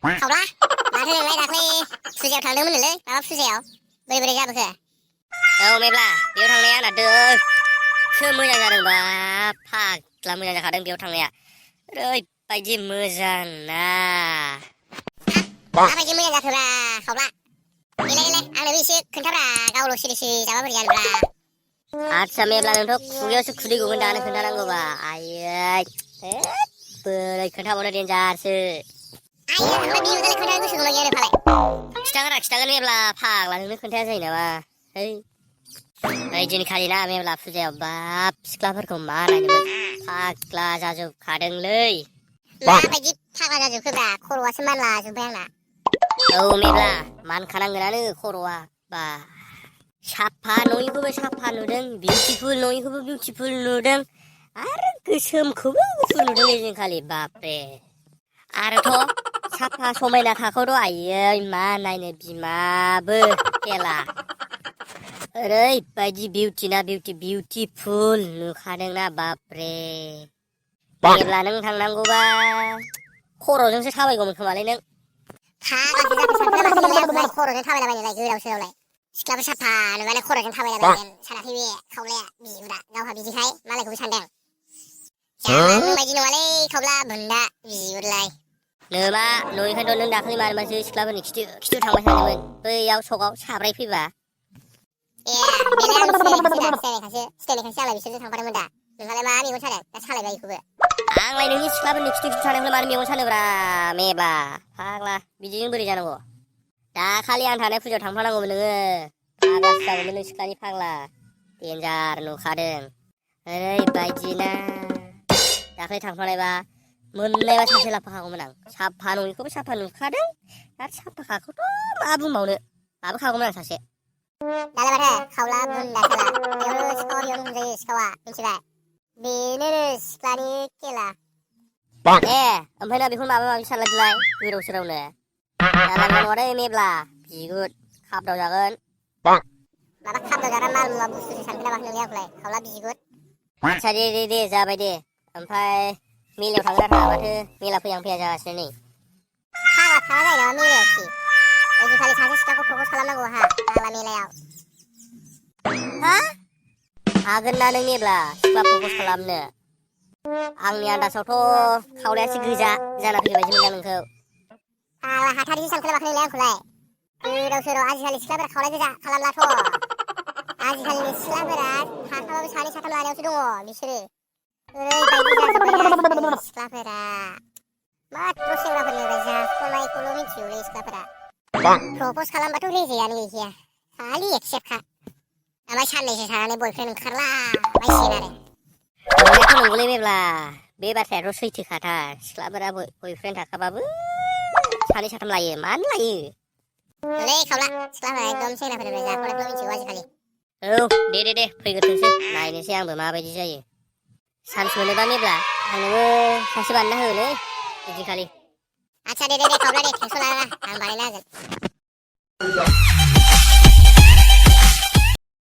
खावला माथो नोंलाय दाख्लै फुजायाव थांदोंमोन नोंलै माबा फुजायाव बोरै बोरै जाबोखो? औ मेब्ला बेयाव थांनाया आंना दोखो मोजां जादोंबा फाग्ला मोजां जाखादों बेयाव थांनाया ओरैबायदि मोजां ना माबायदि मोजां जाखोब्रा खावला देलाय आंनोबो एसे खोन्थाब्रा गावल' सिरि सिरि जाबा बोरै जानोब्रा। आदसा मेब्ला नोंथ' खुगायावसो खुदै गगोन दानो खोन्थानांगौबा आयै बोरै खोन्थाबावनो देनजारसो। आइया नोंलाय बिनि बागै खोन्थानो गोसो दंना गैया नो फालाय? खिथागोन मेब्ला फाग्ला नोंनो खोन्थाया जायो नामा है ओइदिनखालि ना मेब्ला फुजायाव बाब सिख्लाफोरखौ मा नायनोमोन फाग्ला जाजोबखादोंलै। माबायदि फाग्ला जाजोबखोब्रा खर'आसो मानला जोब्बाय आंना। औ मेब्ला मानखानांगोनानो खर'आ बा साफा नयिखौबो साफा नुदों बिउटिफुल नयिखौबो बिउटिफुल नुदों आरो गोसोमखौबो गुफुर नुदों ओइदिनखालि बाबरे आरोथ' साफा समायना थाखोथ' आयै मा नायनो बिमाबो खेला ओरैबायदि बिउटि ना बिउटिफुल नुखादोंना बाबरे मेब्ला नों थांनांगौबा खर'जोंसो थाबायगौमोन खोमालै नों। फाग्लासो जाखो सानखोना माखो नोंलाय आंखौलाय खर'जों थाबायलाबायनोलाय गोदाव सोरावलाय सिख्लाफोर साफा नुबालाय खर'जों थाबायलाबायगोन सानाखै बे खावलाया बिबुरा गावहा बिदिखाय मालायखौबो सानदों। जाम्बा नोंबायदि नङालै खावला बुन्दा बिबुरलाय। नोमा नयिखायनोथ' नों दाखालि मानोबासो सिख्लाफोरनि खिथु थांबाय थादोंमोन बैयाव सकआव साब्रै फैबा। ए बेलाय आं सिनायनायखासो आंलाय बिसोरजों थांफादोंमोन दा नोंहालाय मा मेगन सादों दा सालायबाय बेखौबो। आंलाय नोंनि सिख्लाफोरनि खिथु थांनायखौलाय मानो मेगन सानोब्रा मेब्ला फाग्ला बिदिजों बोरै जानांगौ दाखालि आं थानाय फुजायाव थांफानांगौमोन नोङो फाग्लासो जागौमोन नों सिख्लानि फाग्ला देन्जार नुखादों ओरैबायदि ना दाख्लै थांफानायबा मोननायबा सासे लाबोफाखागौमोन आं साफा नयिखौबो साफा नुखादों आरो साफाखाखौथ' मा बुंबावनो लाबोखागौमोन आं सासे। दालाय माथो खावला बुन्दा साला बेयावनो सिखावा हमजायो सिखावा मिथिबाय बेनो सिख्लानि खेला। ए ओमफ्राय ना बेखौनो माबा माबि सानलायदोलाय गोदाव सोरावनो जानला मोनला नङा दै मेब्ला बिगुर खाबदाव जागोन। माबा खाबदाव जाग्रा माल मुवा बुस्थुसो सानखोना माखो नोंलाय आंखौलाय खावला बिगुर। आदसा दे जाबाय दे ओमफ्राय मेलायाव थांगोन ना थाङा माथो मेला फैहां जागासिनो नै। फाग्ला थाङा जायो नामा मेलायावखि ओइदिनखालि सासे सिख्लाखौ प्रपस खालामनांगौ आहा फाग्ला मेलायाव। हा हागोन ना नों मेब्ला सिख्ला प्रपस खालामनो आंनि आन्दासावथ' खावलायासो गोजा जाना फैबाय बायदि मोनदां नोंखौ। फाग्ला हाथारिसो सानखोना माखो नोंलाय आंखौलाय गोदाव सोराव आजिखालि सिख्लाफोरा खावलाय गोजा खालामलाथ' आजिखालिनि सिख्लाफोरा थाखाबाबो सानै साथाम लानायावसो दङ बिसोरो ओरैबायदि जाजोब्बाय आजिखालिनि सिख्लाफोरा माथ्र' सेंग्राफोरनिफ्राय जाख'नायखौल' मिथिगौलै सिख्लाफोरा प्रपस खालामबाथ' रेजेयानो गैखाया खालि एक्सेप्टखा ओमफ्राय साननैसो थानानै बयफ्रेन्ड ओंखारला बायसिगोन आरो। नंनायाथ' नंगौलै मेब्ला बे बाथ्रायाथ' सैथोखाथार सिख्लाफोरा बयफ्रेन्ड थाखाबाबो सानै साथाम लायो मानो लायो। औलै खावला सिख्लाफोरा एकदम सेंग्राफोरनिफ्राय जाख'नायखौल' मिथिगौ आजिखालि। औ दे फैग्रोथोंसै नायनोसै आंबो माबायदि जायो चान्स मोनोबा मेब्ला आंनोबो सासे बानायना होलै ओइदिनखालि। आदसा दे खावला दे टेनसन लानाङा आं बानायना होगोन।